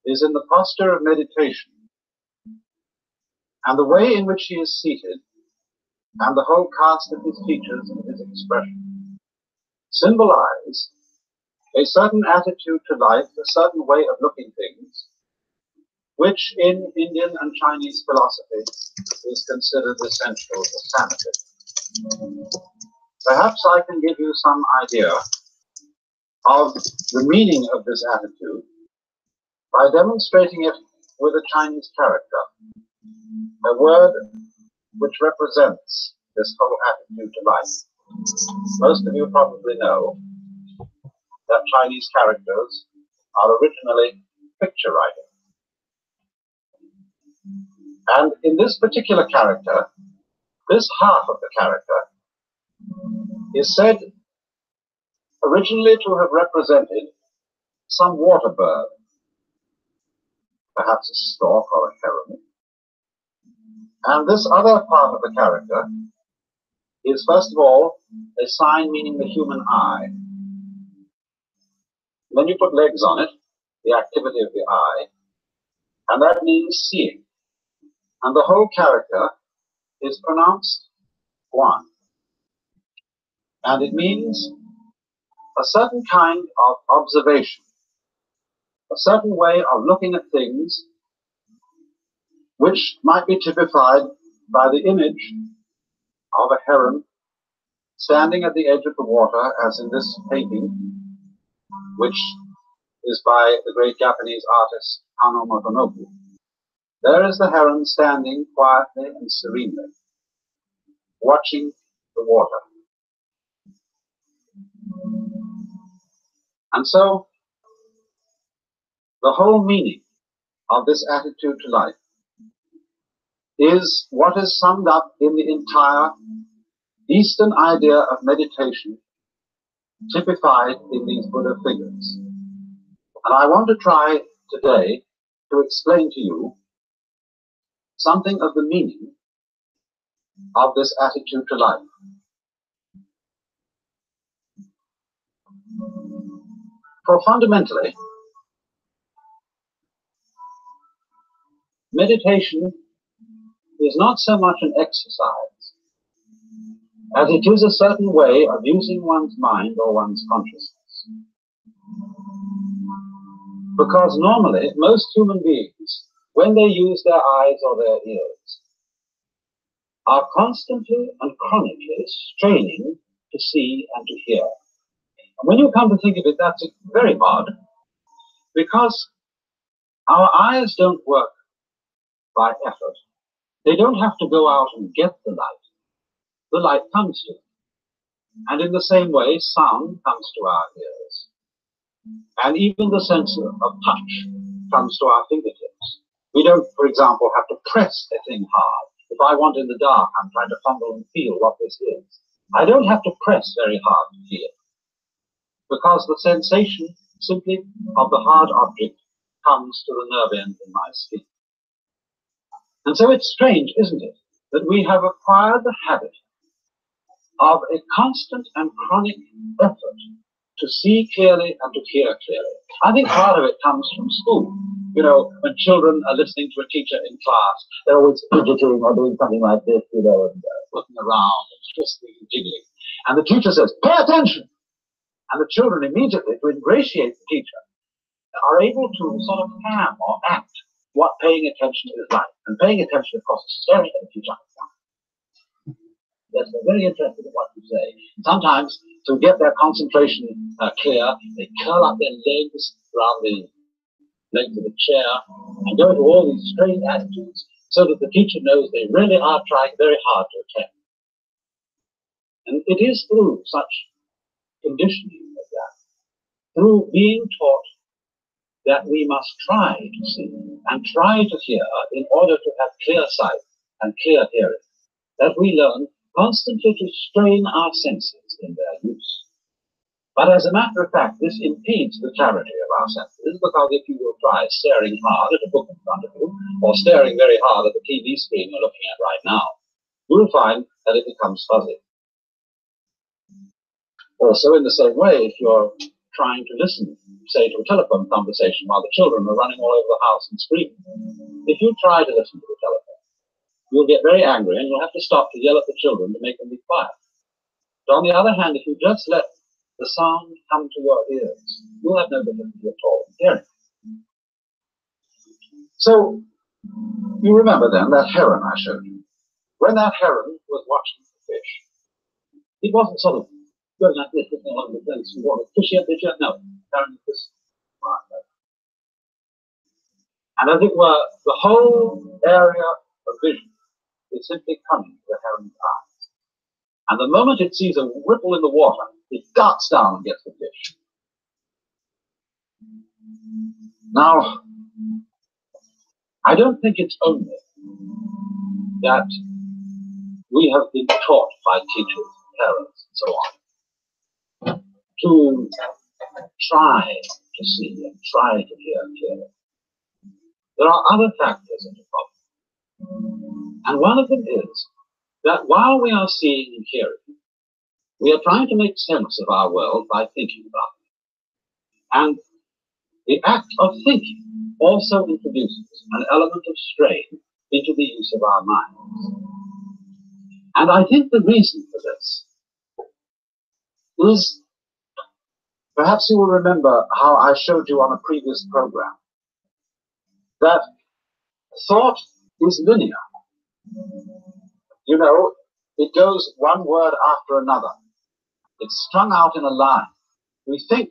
is in the posture of meditation, and the way in which he is seated and the whole cast of his features and his expression symbolize a certain attitude to life, a certain way of looking things, which in Indian and Chinese philosophy is considered essential to sanity. Perhaps I can give you some idea of the meaning of this attitude by demonstrating it with a Chinese character, a word which represents this whole attitude to life. Most of you probably know that Chinese characters are originally picture writing. And in this particular character, this half of the character is said originally to have represented some water bird, perhaps a stork or a heron. And this other part of the character is, first of all, a sign meaning the human eye. Then you put legs on it, the activity of the eye, and that means seeing. And the whole character is pronounced Guan. And it means a certain kind of observation, a certain way of looking at things, which might be typified by the image of a heron standing at the edge of the water, as in this painting, which is by the great Japanese artist Kano Motonobu. There is the heron standing quietly and serenely, watching the water. And so, the whole meaning of this attitude to life is what is summed up in the entire Eastern idea of meditation, typified in these Buddha figures. And I want to try today to explain to you something of the meaning of this attitude to life. For fundamentally, meditation is not so much an exercise as it is a certain way of using one's mind or one's consciousness. Because normally, most human beings, when they use their eyes or their ears, are constantly and chronically straining to see and to hear. And when you come to think of it, that's very odd, because our eyes don't work by effort. They don't have to go out and get the light. The light comes to them. And in the same way, sound comes to our ears. And even the sense of touch comes to our fingertips. We don't, for example, have to press a thing hard. If I want in the dark, I'm trying to fumble and feel what this is. I don't have to press very hard to feel, because the sensation simply of the hard object comes to the nerve end in my skin. And so it's strange, isn't it, that we have acquired the habit of a constant and chronic effort to see clearly and to hear clearly. I think part of it comes from school. You know, when children are listening to a teacher in class, they're always fidgeting or doing something like this, you know, and looking around and twisting and jiggling. And the teacher says, "Pay attention!" And the children immediately, to ingratiate the teacher, are able to sort of ham or act what paying attention is like. And paying attention, of course, is staring at the future. Yes, they're very interested in what you say. Sometimes, to get their concentration clear, they curl up their legs around the legs of the chair and go into all these strange attitudes so that the teacher knows they really are trying very hard to attend. And it is through such conditioning as that, through being taught that we must try to see and try to hear in order to have clear sight and clear hearing, that we learn constantly to strain our senses in their use. But as a matter of fact, this impedes the clarity of our senses, because if you will try staring hard at a book in front of you, or staring very hard at the TV screen we're looking at right now, you will find that it becomes fuzzy. Also, in the same way, if you're trying to listen, say, to a telephone conversation while the children are running all over the house and screaming, if you try to listen to the telephone, you'll get very angry and you'll have to stop to yell at the children to make them be quiet. But on the other hand, if you just let the sound come to your ears, you'll have no difficulty at all in hearing. So, you remember then that heron I showed you. When that heron was watching the fish, it wasn't sort of going like this, looking along the fence and wanting fish yet, fish yet, no. Heron is this. And as it were, the whole area of vision is simply coming to the heron's eyes. And the moment it sees a ripple in the water, it darts down and gets the fish. Now, I don't think it's only that we have been taught by teachers, parents, and so on, to try to see and try to hear clearly. There are other factors in the problem. And one of them is that while we are seeing and hearing, we are trying to make sense of our world by thinking about it. And the act of thinking also introduces an element of strain into the use of our minds. And I think the reason for this is, perhaps you will remember how I showed you on a previous program, that thought is linear. You know, it goes one word after another. It's strung out in a line. We think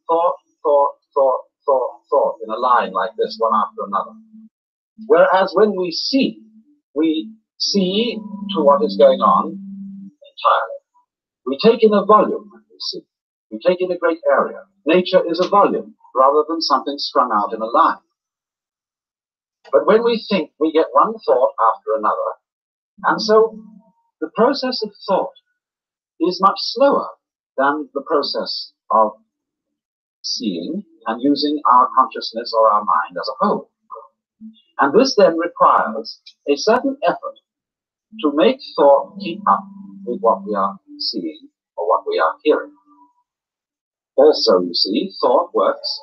thought, thought, thought, thought, thought in a line like this, one after another. Whereas when we see to what is going on entirely. We take in a volume when we see. We take in a great area. Nature is a volume rather than something strung out in a line. But when we think, we get one thought after another. And so the process of thought is much slower than the process of seeing and using our consciousness or our mind as a whole. And this then requires a certain effort to make thought keep up with what we are seeing or what we are hearing. Also, you see, thought works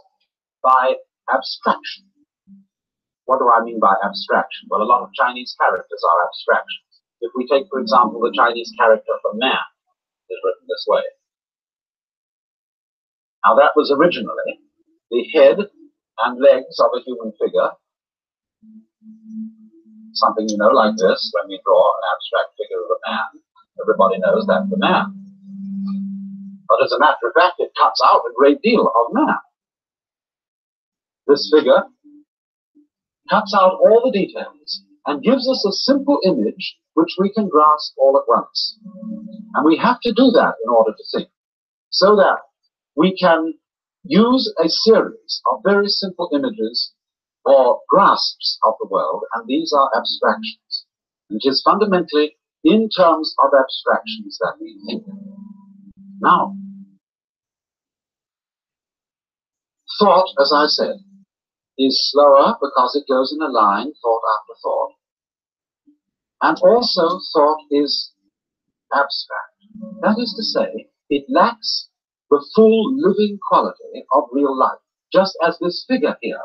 by abstraction. What do I mean by abstraction? Well, a lot of Chinese characters are abstractions. If we take, for example, the Chinese character for man, is written this way. Now, that was originally the head and legs of a human figure. Something, you know, like this, when we draw an abstract figure of a man, everybody knows that's the man. But as a matter of fact, it cuts out a great deal of man. This figure cuts out all the details and gives us a simple image which we can grasp all at once. And we have to do that in order to think, so that we can use a series of very simple images or grasps of the world, and these are abstractions. And it is fundamentally in terms of abstractions that we think. Now, thought, as I said, is slower because it goes in a line, thought after thought. And also, thought is abstract. That is to say, it lacks the full living quality of real life, just as this figure here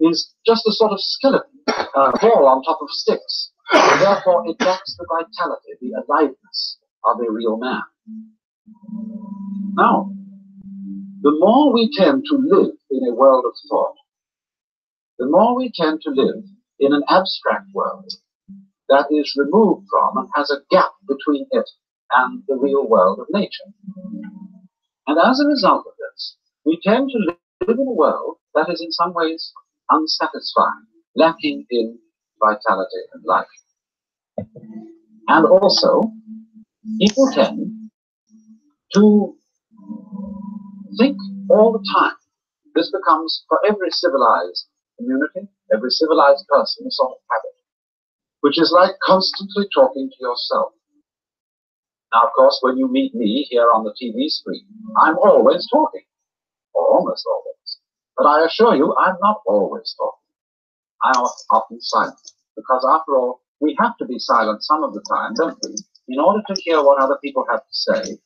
is just a sort of skeleton, ball on top of sticks. And therefore, it lacks the vitality, the aliveness of a real man. Now, the more we tend to live in a world of thought, the more we tend to live in an abstract world that is removed from and has a gap between it and the real world of nature. And as a result of this, we tend to live in a world that is in some ways unsatisfying, lacking in vitality and life. And also, people tend to think all the time. This becomes, for every civilized community, every civilized person, a sort of habit, which is like constantly talking to yourself. Now, of course, when you meet me here on the TV screen, I'm always talking, or almost always. But I assure you, I'm not always talking. I am often silent, because after all, we have to be silent some of the time, don't we, in order to hear what other people have to say,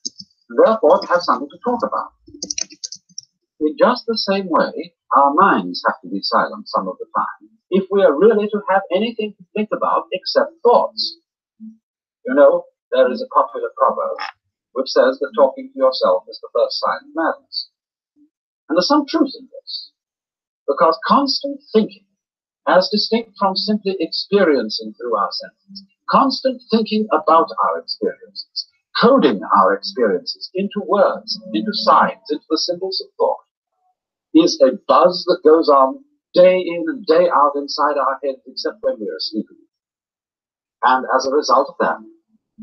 and therefore to have something to talk about. In just the same way, our minds have to be silent some of the time, if we are really to have anything to think about except thoughts. You know, there is a popular proverb which says that talking to yourself is the first sign of madness. And there's some truth in this, because constant thinking, as distinct from simply experiencing through our senses, constant thinking about our experiences, coding our experiences into words, into signs, into the symbols of thought, is a buzz that goes on day in and day out inside our heads, except when we are sleeping. And as a result of that,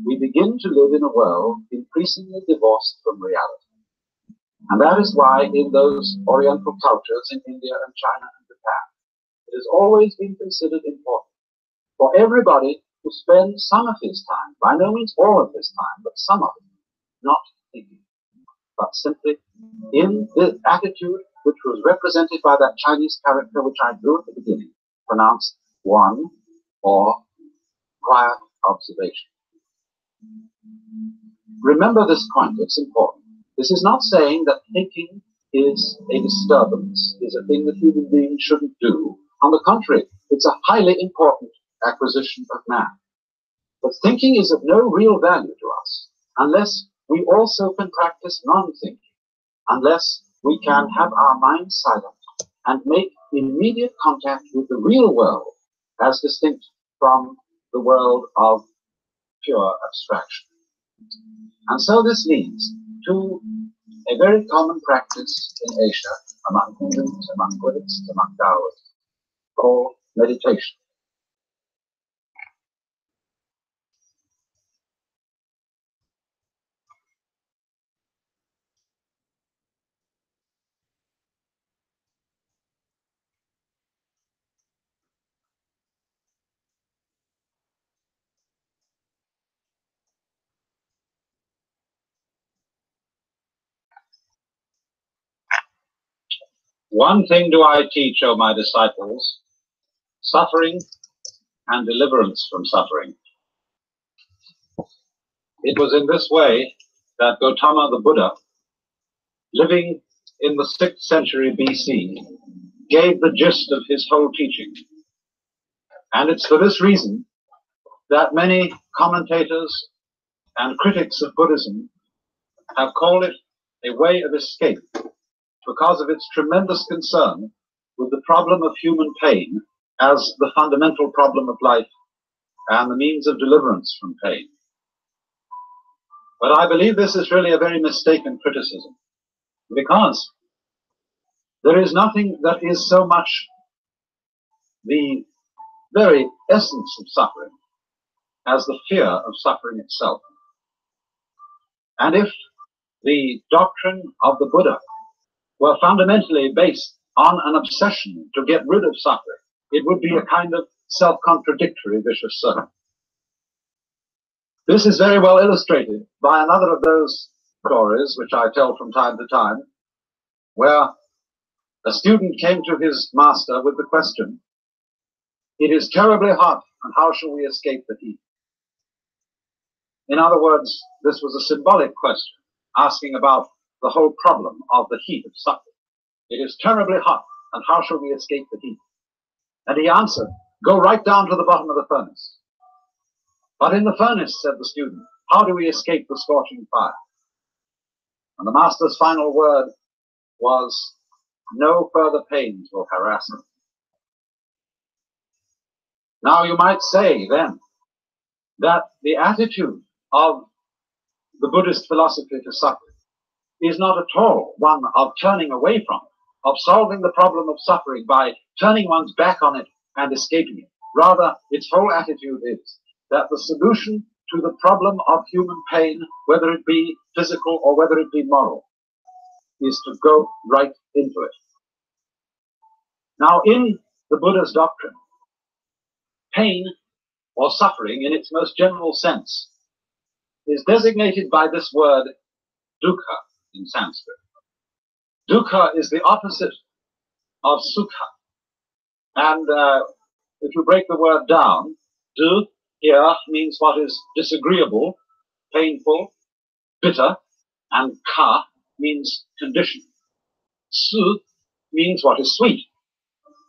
we begin to live in a world increasingly divorced from reality. And that is why in those Oriental cultures in India and China and Japan, it has always been considered important for everybody to spend some of his time, by no means all of his time, but some of it, not thinking, but simply in the attitude which was represented by that Chinese character which I drew at the beginning, pronounced one, or quiet observation. Remember this point, it's important. This is not saying that thinking is a disturbance, is a thing that human beings shouldn't do. On the contrary, it's a highly important acquisition of man. But thinking is of no real value to us unless we also can practice non-thinking, unless we can have our minds silent and make immediate contact with the real world as distinct from the world of pure abstraction. And so this leads to a very common practice in Asia among Hindus, among Buddhists, among Taoists, called meditation. One thing do I teach, O my disciples, suffering and deliverance from suffering. It was in this way that Gautama the Buddha, living in the 6th century BC, gave the gist of his whole teaching. And it's for this reason that many commentators and critics of Buddhism have called it a way of escape, because of its tremendous concern with the problem of human pain as the fundamental problem of life and the means of deliverance from pain. But I believe this is really a very mistaken criticism, because there is nothing that is so much the very essence of suffering as the fear of suffering itself. And if the doctrine of the Buddha were fundamentally based on an obsession to get rid of suffering, it would be a kind of self-contradictory vicious circle. This is very well illustrated by another of those stories which I tell from time to time, where a student came to his master with the question, "It is terribly hot, and how shall we escape the heat?" In other words, this was a symbolic question, asking about the whole problem of the heat of suffering. It is terribly hot, and how shall we escape the heat? And he answered, "Go right down to the bottom of the furnace." "But in the furnace," said the student, "how do we escape the scorching fire?" And the master's final word was, "No further pains will harass him." Now you might say then that the attitude of the Buddhist philosophy to suffering is not at all one of turning away from it, of solving the problem of suffering by turning one's back on it and escaping it. Rather, its whole attitude is that the solution to the problem of human pain, whether it be physical or whether it be moral, is to go right into it. Now, in the Buddha's doctrine, pain or suffering in its most general sense is designated by this word dukkha in Sanskrit. Dukkha is the opposite of sukha. And if you break the word down, du here means what is disagreeable, painful, bitter, and ka means condition. Su means what is sweet.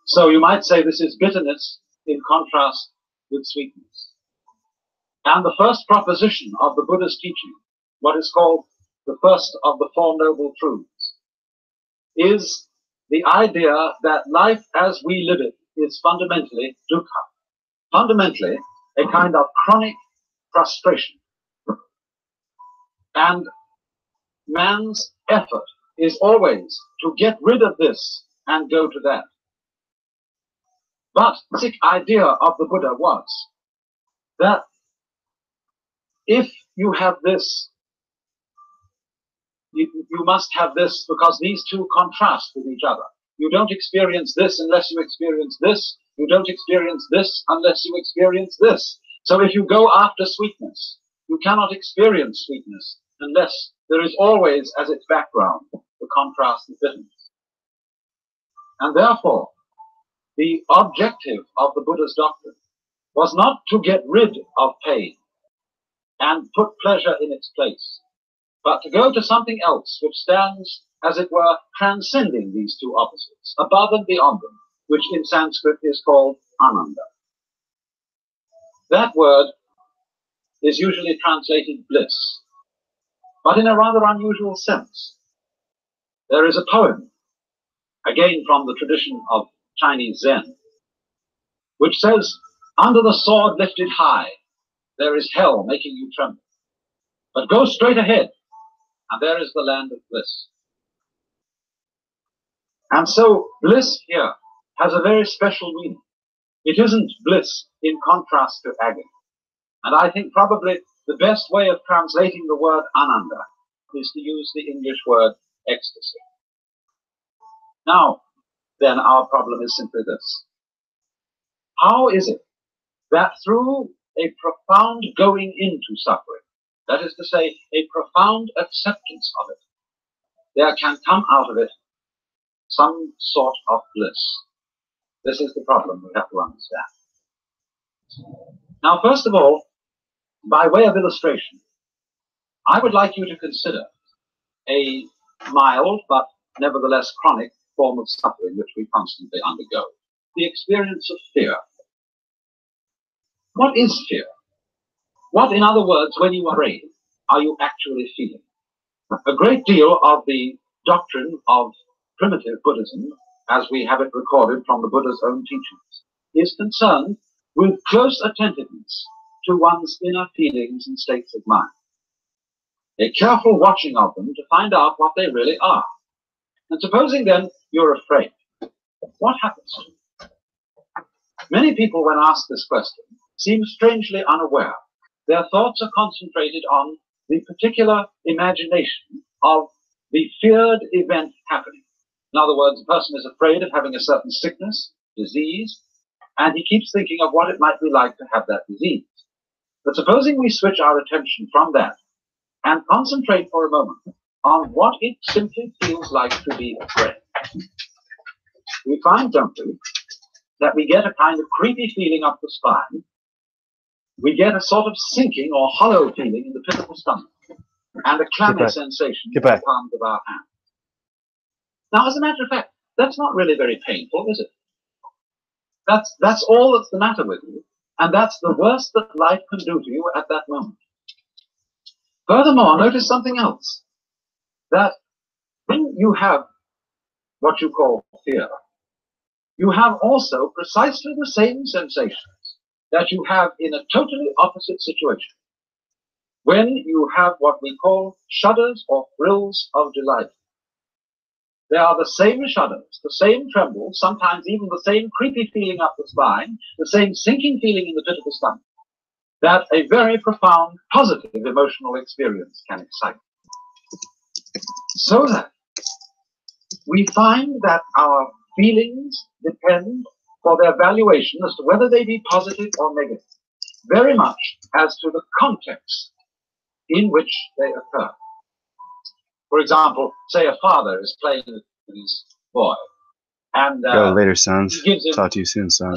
So you might say this is bitterness in contrast with sweetness. And the first proposition of the Buddha's teaching, what is called the first of the Four Noble Truths, is the idea that life as we live it is fundamentally dukkha, fundamentally a kind of chronic frustration. And man's effort is always to get rid of this and go to that. But the basic idea of the Buddha was that if you have this, you must have this because these two contrast with each other. You don't experience this unless you experience this. You don't experience this unless you experience this. So if you go after sweetness, you cannot experience sweetness unless there is always as its background the contrast with bitterness. And therefore, the objective of the Buddha's doctrine was not to get rid of pain and put pleasure in its place, but to go to something else which stands, as it were, transcending these two opposites, above and beyond them, which in Sanskrit is called ananda. That word is usually translated bliss, but in a rather unusual sense. There is a poem, again from the tradition of Chinese Zen, which says, "Under the sword lifted high, there is hell making you tremble. But go straight ahead, and there is the land of bliss." And so bliss here has a very special meaning. It isn't bliss in contrast to agony. And I think probably the best way of translating the word ananda is to use the English word ecstasy. Now, then our problem is simply this. How is it that through a profound going into suffering, that is to say, a profound acceptance of it, there can come out of it some sort of bliss? This is the problem we have to understand. Now, first of all, by way of illustration, I would like you to consider a mild but nevertheless chronic form of suffering which we constantly undergo, the experience of fear. What is fear? What, in other words, when you are afraid, are you actually feeling? A great deal of the doctrine of primitive Buddhism, as we have it recorded from the Buddha's own teachings, is concerned with close attentiveness to one's inner feelings and states of mind. A careful watching of them to find out what they really are. And supposing then you're afraid, what happens to you? Many people, when asked this question, seem strangely unaware. Their thoughts are concentrated on the particular imagination of the feared event happening. In other words, a person is afraid of having a certain sickness, disease, and he keeps thinking of what it might be like to have that disease. But supposing we switch our attention from that and concentrate for a moment on what it simply feels like to be afraid, we find, don't we, that we get a kind of creepy feeling up the spine. We get a sort of sinking or hollow feeling in the pit of the stomach, and a clammy sensation in the palms of our hands. Now, as a matter of fact, that's not really very painful, is it? That's all that's the matter with you, and that's the worst that life can do to you at that moment. Furthermore, notice something else, that when you have what you call fear, you have also precisely the same sensations that you have in a totally opposite situation, when you have what we call shudders or thrills of delight. They are the same shudders, the same trembles, sometimes even the same creepy feeling up the spine, the same sinking feeling in the pit of the stomach, that a very profound, positive emotional experience can excite. So that we find that our feelings depend for their valuation as to whether they be positive or negative, very much as to the context in which they occur. For example, say a father is playing with his boy, and Go later, sons. he gives him Talk to you soon, son.